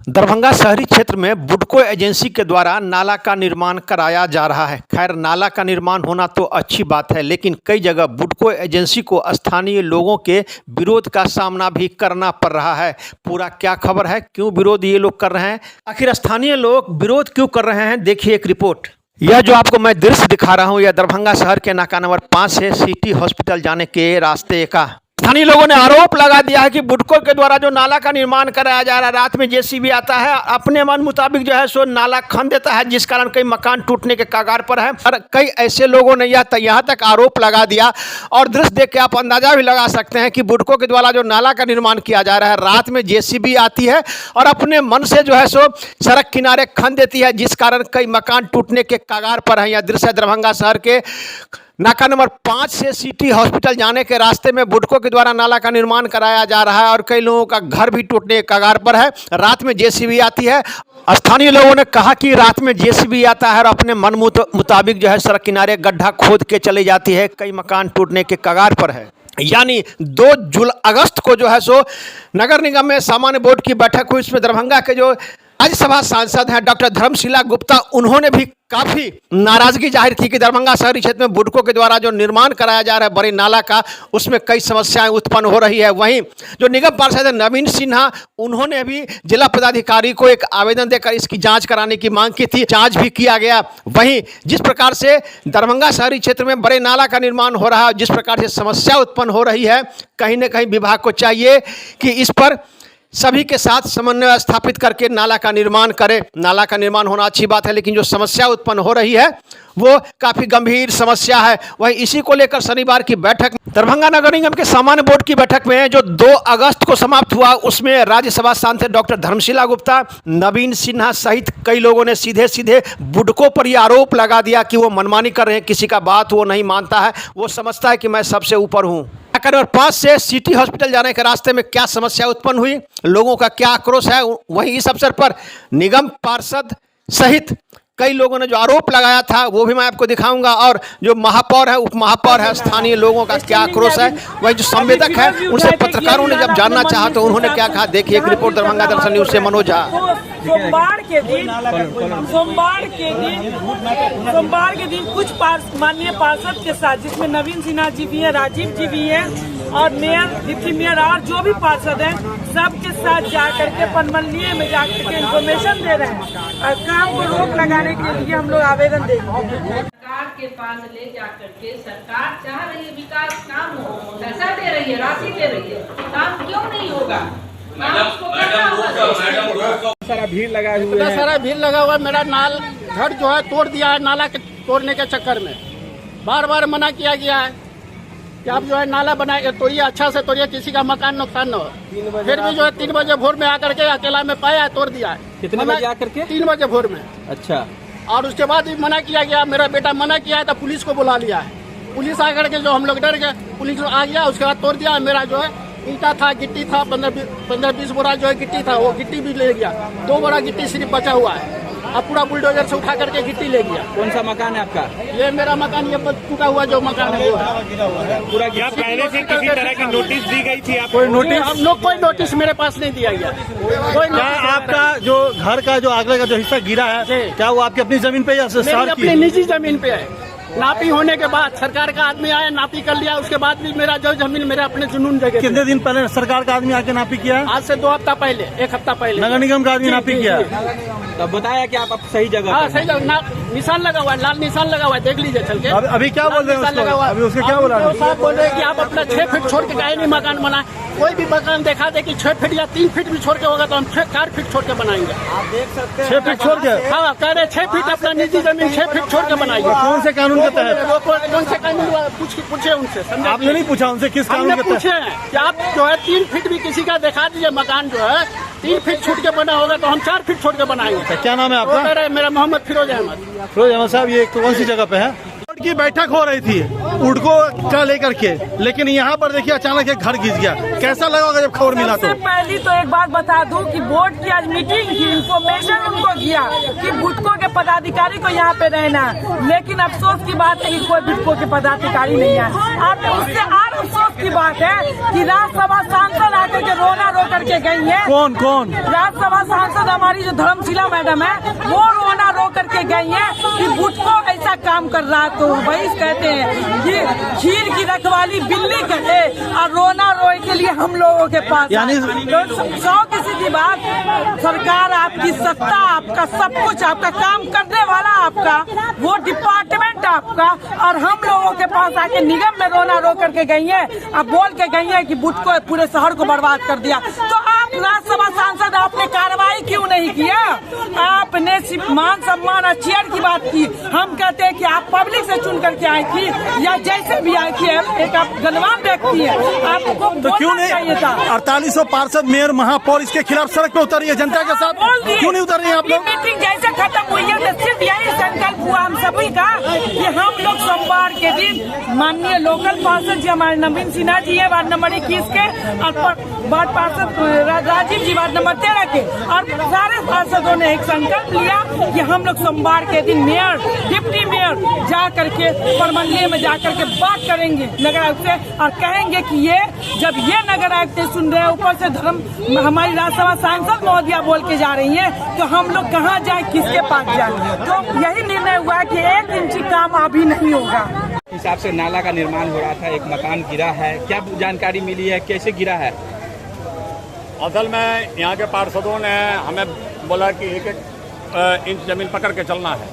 दरभंगा शहरी क्षेत्र में बुडको एजेंसी के द्वारा नाला का निर्माण कराया जा रहा है। खैर, नाला का निर्माण होना तो अच्छी बात है, लेकिन कई जगह बुडको एजेंसी को स्थानीय लोगों के विरोध का सामना भी करना पड़ रहा है। पूरा क्या खबर है, क्यों विरोध ये लोग कर रहे हैं, आखिर स्थानीय लोग विरोध क्यों कर रहे हैं, देखिए एक रिपोर्ट। यह जो आपको मैं दृश्य दिखा रहा हूँ, यह दरभंगा शहर के नाका नंबर 5 से सिटी हॉस्पिटल जाने के रास्ते का। स्थानीय लोगों ने आरोप लगा दिया है कि बुडको के द्वारा जो नाला का निर्माण कराया जा रहा है, रात में जेसीबी आता है, अपने मन मुताबिक जो है सो नाला खन देता है, जिस कारण कई मकान टूटने के कगार पर है। और कई ऐसे लोगों ने यहाँ तक आरोप लगा दिया, और दृश्य देख के आप अंदाजा भी लगा सकते हैं कि बुडको के द्वारा जो नाला का निर्माण किया जा रहा है, रात में जेसीबी आती है और अपने मन से जो है सो सड़क किनारे खन देती है, जिस कारण कई मकान टूटने के कगार पर है। यह दृश्य है दरभंगा शहर के नाका नंबर 5 से सिटी हॉस्पिटल जाने के रास्ते में बुडको के द्वारा नाला का निर्माण कराया जा रहा है, और कई लोगों का घर भी टूटने के कगार पर है। रात में जेसीबी आती है। स्थानीय लोगों ने कहा कि रात में जेसीबी आता है और अपने मन मुताबिक जो है सड़क किनारे गड्ढा खोद के चली जाती है, कई मकान टूटने के कगार पर है। यानी 2 अगस्त को जो है सो नगर निगम में सामान्य बोर्ड की बैठक हुई। इसमें दरभंगा के जो राज्यसभा सांसद हैं डॉक्टर धर्मशिला गुप्ता, उन्होंने भी काफी नाराजगी जाहिर की कि दरभंगा शहरी क्षेत्र में बुडको के द्वारा जो निर्माण कराया जा रहा है बड़े नाला का, उसमें कई समस्याएं उत्पन्न हो रही है। वहीं जो निगम पार्षद है नवीन सिन्हा, उन्होंने भी जिला पदाधिकारी को एक आवेदन देकर इसकी जांच कराने की मांग की थी, जांच भी किया गया। वहीं जिस प्रकार से दरभंगा शहरी क्षेत्र में बड़े नाला का निर्माण हो रहा है, जिस प्रकार से समस्या उत्पन्न हो रही है, कहीं ना कहीं विभाग को चाहिए कि इस पर सभी के साथ समन्वय स्थापित करके नाला का निर्माण करे। नाला का निर्माण होना अच्छी बात है, लेकिन जो समस्या उत्पन्न हो रही है वो काफ़ी गंभीर समस्या है। वहीं इसी को लेकर शनिवार की बैठक दरभंगा नगर निगम के सामान्य बोर्ड की बैठक में जो 2 अगस्त को समाप्त हुआ, उसमें राज्यसभा सांसद डॉक्टर धर्मशिला गुप्ता, नवीन सिन्हा सहित कई लोगों ने सीधे सीधे बुडको पर यह आरोप लगा दिया कि वो मनमानी कर रहे हैं, किसी का बात वो नहीं मानता है, वो समझता है कि मैं सबसे ऊपर हूँ। नंबर 5 से सिटी हॉस्पिटल जाने के रास्ते में क्या समस्या उत्पन्न हुई, लोगों का क्या आक्रोश है, वहीं इस अवसर पर निगम पार्षद सहित कई लोगों ने जो आरोप लगाया था वो भी मैं आपको दिखाऊंगा, और जो महापौर है, उप महापौर है, स्थानीय लोगों का क्या आक्रोश है, वही जो संवेदक है, उनसे पत्रकारों ने जब जानना चाहा तो उन्होंने क्या कहा, देखिए एक रिपोर्ट दरभंगा दर्शन न्यूज से मनोज झा। सोमवार के दिन कुछ माननीय पार्षद के साथ, जिसमें नवीन सिन्हा जी भी हैं, राजीव जी भी हैं, और मेयर, डिप्टी मेयर और जो भी पार्षद हैं, सबके साथ जाकर के पनमल्लिये में जाकर के इन्फॉर्मेशन दे रहे हैं, और काम को रोक लगाने के लिए हम लोग आवेदन देंगे। सरकार के पास ले जाकर के सरकार चाह रही है विकास काम हो, पैसा दे रही है, राशि दे रही है, काम क्यों नहीं होगा? सारा भीड़ लगा हुआ है, सारा भीड़ लगा हुआ है। मेरा नाल घर जो है तोड़ दिया है, नाला के तोड़ने के चक्कर में बार बार मना किया गया है कि आप जो है नाला बनाए तोड़िए, अच्छा से तोड़िए, किसी का मकान नुकसान न हो। फिर भी जो है 3 बजे भोर में आकर के अकेला में पाया, तोड़ दिया है। कितने बजे आकर के? 3 बजे भोर में। अच्छा। और उसके बाद भी मना किया गया, मेरा बेटा मना किया है तो पुलिस को बुला लिया है। पुलिस आकर के जो हम लोग डर गए, पुलिस आ गया, उसके बाद तोड़ दिया। मेरा जो है ईटा था, गिट्टी था, 15-20 बोरा जो है गिट्टी था, वो गिट्टी भी ले गया। 2 बोरा गिट्टी सिर्फ बचा हुआ है, अब पूरा बुलडोजर से उठा करके गिट्टी ले गया। कौन सा मकान है आपका? ये मेरा मकान, ये टूटा हुआ जो मकान है वो है। पूरा क्या पहले से किसी तरह की नोटिस दी गई थी आपको? कोई नोटिस मेरे पास नहीं दिया गया। कोई आपका जो घर का जो आगे का जो हिस्सा गिरा है, क्या वो आपकी अपनी जमीन पे या शहर की? अपनी निजी जमीन पे है। नापी होने के बाद सरकार का आदमी आया, नापी कर लिया, उसके बाद भी मेरा जो जमीन मेरे अपने जुनून जगह। कितने दिन पहले सरकार का आदमी आके नापी किया? आज से 2 हफ्ता पहले, 1 हफ्ता पहले नगर निगम का आदमी नापी किया। तब बताया कि आप सही जगह? हाँ, सही जगह, निशान लगा हुआ है, लाल निशान लगा हुआ है, देख लीजिए चल के। अभी क्या बोल रहे हैं? अभी उसके क्या बोला? साहब बोल रहे हैं कि आप अपना 6 फीट छोड़ के काहे नहीं मकान बनाए। कोई भी मकान दिखा दे कि 6 फीट या 3 फीट भी छोड़ के होगा तो हम 4 फीट छोड़ के बनाएंगे। आप देख सकते हैं 6 फीट छोड़ के? हाँ, कह रहे 6 फीट अपना निजी जमीन 6 फीट छोड़ के बनाएंगे। कौन से कानून के तहत? कौन से कानून? पूछे उनसे। आपने नहीं पूछा उनसे किस कानून के तहत? पूछे हैं कि आप जो है 3 फीट भी किसी का दिखा दीजिए मकान, जो है 3 फीट छूट के बना होगा तो हम 4 फीट छोड़ के बनाएंगे। क्या नाम है आपका? मेरा मोहम्मद फिरोज अहमद। फिरोज अहमद साहब, ये कौन सी जगह पे है? बोर्ड की बैठक हो रही थी बुडको का लेकर के, लेकिन यहाँ पर देखिए अचानक एक घर गिर गया। कैसा लगा जब खबर मिला? तो पहली तो एक बात बता दूं कि बोर्ड की आज मीटिंग की, इन्फॉर्मेशन उनको किया कि बुडको के पदाधिकारी को यहाँ पे रहना, लेकिन अफसोस की बात है कि कोई बुडको के पदाधिकारी नहीं है। अब उससे और अफसोस की बात है कि राज्यसभा सांसद आकर के रोना रो करके गई है। कौन? राज्यसभा सांसद हमारी जो धर्मशिला मैडम है वो रोना रो करके गई है कि बुटको ऐसा काम कर रहा है। तो वही कहते हैं कि खीर की रखवाली बिल्ली करे और रोना रोए के लिए हम लोगों के पास यानी 100 की सीधी बात, सरकार आपकी, सत्ता आपका, सब कुछ आपका, काम करने वाला आपका, वो डिपार्टमेंट आपका, और हम लोगों के पास आके निगम में रोना रो करके गई है। अब बोल के गई है कि बुटको पूरे शहर को बर्बाद कर दिया। तो आप राज्यसभा सांसद आपने कार्रवाई क्यों नहीं किया? आपने सिर्फ मान सम्मान और चेयर की बात की। हम कहते हैं कि आप पब्लिक से चुन करके आई थी या जैसे भी आई थी, एक आप गणवान व्यक्ति है, आपको तो क्यों बोलना चाहिए था। 4800 पार्षद, मेयर, महापौर इसके खिलाफ सड़क पे उतर रही है जनता के साथ, क्यों नहीं उतर रही है आप लोग? मीटिंग जैसे खत्म हुई है तो सिर्फ यही संकल्प हुआ हम सभी का कि हम लोग सोमवार के दिन माननीय लोकल पार्षद जी हमारे नवीन सिन्हा जी है वार्ड नंबर 21 के, और वार्ड पार्षद राजीव जी वार्ड नंबर 13 के, और सारे पार्षदों ने एक संकल्प लिया कि हम लोग सोमवार के दिन मेयर, डिप्टी मेयर जा करके प्रमंडलीय में जा करके बात करेंगे नगर आयुक्त से, और कहेंगे कि ये जब ये नगर आयुक्त सुन रहे हैं, ऊपर से हमारी राज्यसभा सांसद महोदया बोल के जा रही है, तो हम लोग कहाँ जाए, किसके पास जाए? तो यही निर्णय हुआ है कि 1 इंची काम अभी नहीं होगा। हिसाब से नाला का निर्माण हो रहा था, एक मकान गिरा है, क्या जानकारी मिली है, कैसे गिरा है? असल में यहाँ के पार्षदों ने हमें बोला कि 1-1 इंच जमीन पकड़ के चलना है,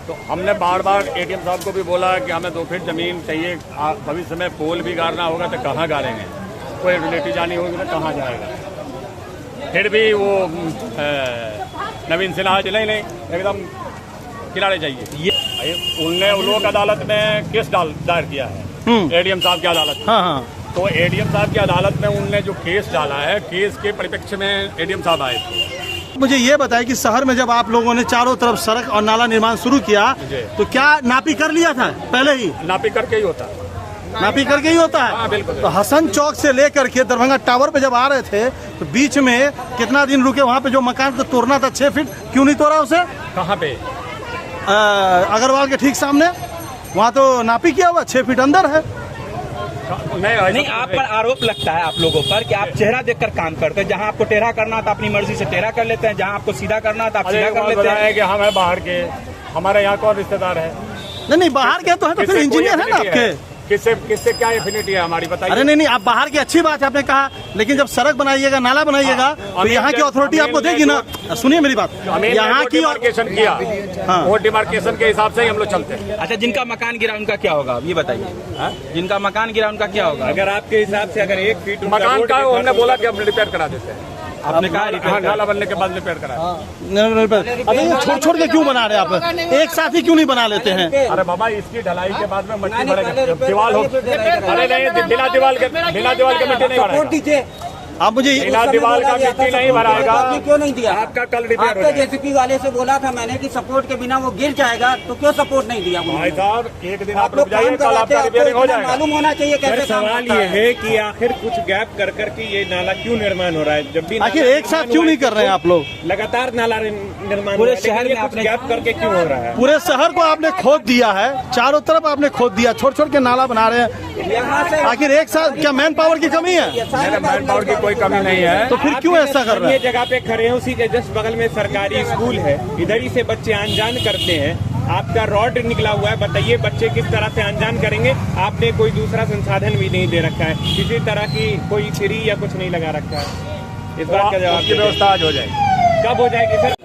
तो हमने बार बार एडीएम साहब को भी बोला कि हमें 2 फीट जमीन चाहिए, भविष्य में पोल भी गाड़ना होगा तो कहाँ गाड़ेंगे, कोई रिलेटिव जानी होगी तो कहाँ जाएगा। फिर भी वो नवीन सिन्हा जी नहीं एकदम किनारे जाइए, उनने लोक अदालत में केस दायर किया है एडीएम साहब की अदालत में। हाँ। तो एडीएम साहब की अदालत में उनने जो केस डाला है, केस के परिप्रेक्ष्य में एडीएम साहब आए थे। मुझे ये बताया कि शहर में जब आप लोगों ने चारों तरफ सड़क और नाला निर्माण शुरू किया तो क्या नापी कर लिया था पहले ही? नापी करके ही होता है। नापी करके ही होता है। हाँ, बिल्कुल। तो हसन चौक से लेकर के दरभंगा टावर पे जब आ रहे थे तो बीच में कितना दिन रुके? वहाँ पे जो मकान तो तोड़ना था 6 फीट, क्यों नहीं तोड़ा उसे? कहाँ पे? अग्रवाल के ठीक सामने, वहाँ तो नापी किया हुआ 6 फीट अंदर है। नहीं, आप पर आरोप लगता है आप लोगों पर कि आप चेहरा देखकर काम करते हैं। जहां आपको टेढ़ा करना था अपनी मर्जी से टेढ़ा कर लेते हैं, जहां आपको सीधा करना था आप सीधा कर लेते हैं। कि हम है बाहर के, हमारे यहाँ कौन रिश्तेदार है? नहीं, बाहर के तो है, तो फिर इंजीनियर है ना आपके। किससे क्या एफिनिटी है हमारी, बताइए। अरे नहीं, आप बाहर की अच्छी बात है आपने कहा, लेकिन जब सड़क बनाइएगा, नाला बनाइएगा, तो यहाँ की अथॉरिटी आपको देगी ना। सुनिए मेरी बात, यहाँ की डिमार्केशन किया, वो डिमार्केशन के हिसाब से ही हम लोग चलते हैं। अच्छा, जिनका मकान गिरा उनका क्या होगा ये बताइए? जिनका मकान गिरा उनका क्या होगा? अगर आपके हिसाब से अगर 1 फीट मकान का, हमने बोला कि हम रिपेयर करा देते हैं। आपने कहा नाला बनने के बाद रिपेयर करा। अरे छोड़ के क्यों बना रहे हैं आप? एक साथ ही क्यों नहीं बना लेते हैं? अरे बाबा, इसकी ढलाई के बाद में मिट्टी भरेगा, दीवार हो। अरे नहीं, बिना दीवार के मिट्टी नहीं भरेगा। आप मुझे बिना दीवार का मिट्टी नहीं भराएगा। क्यों नहीं दिया? आपका कल रिपेयर हो जाएगा। जेसीबी वाले से बोला था मैंने कि सपोर्ट के बिना वो गिर जाएगा, तो क्यों सपोर्ट नहीं दिया? भाई साहब, एक दिन आप लोग रुक जाइए, कल आपका रिपेयरिंग हो जाएगा। मालूम होना चाहिए कैसे काम सवाल ये है कि आखिर कुछ गैप कर करके ये नाला क्यों निर्माण हो रहा है? जब भी आखिर एक साथ क्यों नहीं कर रहे हैं आप लोग? लगातार नाला निर्माण पूरे शहर में आपने गैप करके क्यों हो रहा है? पूरे शहर को आपने खोद दिया है, चारों तरफ आपने खोद दिया, छोड़ के नाला बना रहे हैं। आखिर एक साथ क्या मैन पावर की कमी है? मैन पावर की कोई कमी नहीं है। तो फिर क्यों ऐसा कर रहे ये हैं? जगह पे खड़े हैं, उसी के जस्ट बगल में सरकारी स्कूल है, इधर ही से बच्चे अनजान करते हैं। आपका रॉड निकला हुआ है, बताइए बच्चे किस तरह से अनजान करेंगे? आपने कोई दूसरा संसाधन भी नहीं दे रखा है, किसी तरह की कोई सीढ़ी या कुछ नहीं लगा रखा है। इस बात का जवाब की व्यवस्था आज हो जाएगी। कब हो जाएगी सर?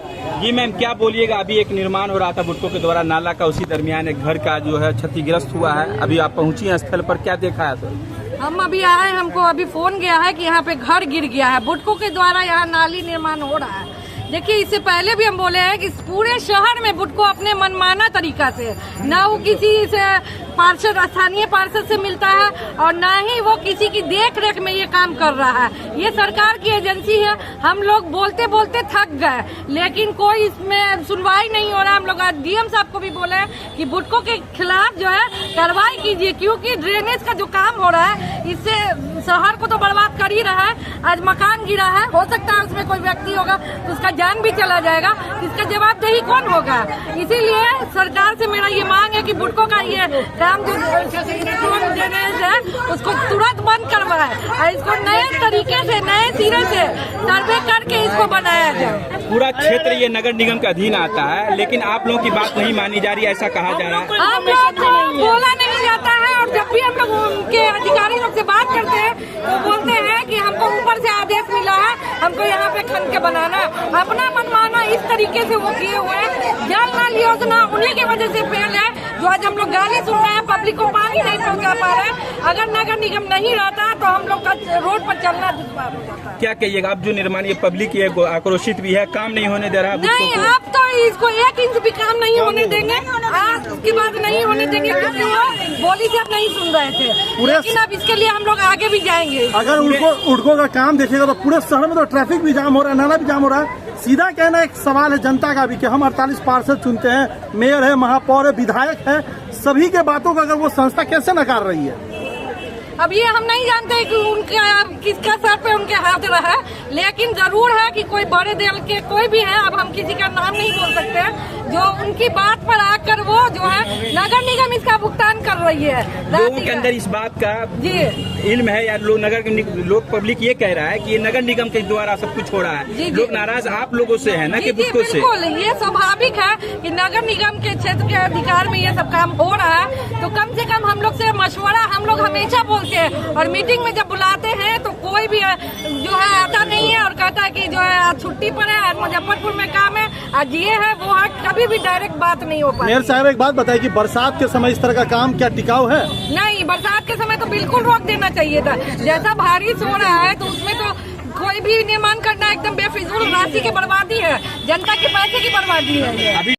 जी मैम, क्या बोलिएगा? अभी एक निर्माण हो रहा था बुटको के द्वारा नाला का, उसी दरमियान एक घर का जो है क्षतिग्रस्त हुआ है। अभी आप पहुंची हैं स्थल पर, क्या देखा है सर? हम अभी आए, हमको अभी फोन गया है कि यहाँ पे घर गिर गया है। बुटको के द्वारा यहाँ नाली निर्माण हो रहा है। देखिए, इससे पहले भी हम बोले हैं कि पूरे शहर में बुटको अपने मनमाना तरीका से, ना वो किसी से पार्षद, स्थानीय पार्षद से मिलता है और ना ही वो किसी की देख रेख में ये काम कर रहा है। ये सरकार की एजेंसी है। हम लोग बोलते बोलते थक गए, लेकिन कोई इसमें सुनवाई नहीं हो रहा। हम लोग डीएम साहब को भी बोले कि बुटको के खिलाफ जो है कार्रवाई कीजिए, क्योंकि ड्रेनेज का जो काम हो रहा है इससे शहर को तो बर्बाद कर ही रहा है। आज मकान गिरा है, हो सकता है उसमें कोई व्यक्ति होगा तो उसका जान भी चला जाएगा, इसका जवाबदेही कौन होगा? इसीलिए सरकार से मेरा ये मांग है कि बुटको का ये काम जो ड्रेनेज है उसको तुरंत बंद करवाए और इसको नए तरीके से नए सिरे से सर्वे करके इसको बनाया जाए। पूरा क्षेत्र ये नगर निगम के अधीन आता है, लेकिन आप लोगों की बात नहीं मानी जा रही है, ऐसा कहा जा रहा है। हम लोग को बोला नहीं जाता है और जब भी हम लोग उनके अधिकारी लोग से बात करते हैं तो बोलते हैं कि हमको ऊपर से आदेश मिला है, हमको यहाँ पे खन के बनाना। अपना मनमाना इस तरीके से वो किए हुए हैं। जल नल योजना उन्हीं की वजह से फेल है, जो आज हम लोग गाली सुन रहे हैं, पब्लिक को पानी नहीं पहुँचा पा रहे हैं। अगर नगर निगम नहीं रहता तो हम लोग का रोड पर चलना दुश्वार हो जाता। क्या कहिएगा आप, जो निर्माण ये पब्लिक ये आक्रोशित भी है, काम नहीं होने दे रहा है? नहीं, आप तो इसको 1 इंच भी काम नहीं होने देंगे, आज उसकी बात नहीं होने देंगे क्योंकि वो बोली से आप नहीं सुन रहे थे। लेकिन अब इसके लिए हम लोग आगे भी जाएंगे। अगर उड़को का काम देखेगा तो पूरे शहर में तो ट्रैफिक भी जाम हो रहा है, नाला भी जाम हो रहा है। सीधा कहना एक सवाल है जनता का भी कि हम 48 पार्षद चुनते हैं, मेयर है, महापौर है, विधायक है, सभी के बातों का अगर वो संस्था कैसे नकार रही है? अब ये हम नहीं जानते कि उनका किसका सर पे उनके हाथ रहा है, लेकिन जरूर है कि कोई बड़े दल के कोई भी है, अब हम किसी का नाम नहीं बोल सकते हैं, जो उनकी बात पर आकर वो जो है नगर निगम इसका भुगतान कर रही है। लोगों के अंदर इस बात का जी इल्म है या लोग पब्लिक ये कह रहा है कि ये नगर निगम के द्वारा सब कुछ हो रहा है, लोग नाराज आप लोगों से है ना कि बुडको से? बिल्कुल, ये स्वाभाविक है कि नगर निगम के क्षेत्र के अधिकार में ये सब काम हो रहा है, तो कम से कम हम लोग से मशवरा हम लोग हमेशा बोलते हैं और मीटिंग में जब बुलाते हैं तो कोई भी जो है आता नहीं है और कहता है कि जो है आज छुट्टी पर है, आज मुजफ्फरपुर में काम है, आज ये है वो है, कभी भी डायरेक्ट बात नहीं हो पाती। मेयर साहब एक बात बताइए कि बरसात के समय इस तरह का काम क्या टिकाऊ है? नहीं, बरसात के समय तो बिल्कुल रोक देना चाहिए था। जैसा बारिश हो रहा है तो उसमें तो कोई भी निर्माण करना एकदम बेफिजूल राशि की बर्बादी है, जनता के पैसे की बर्बादी है। अभी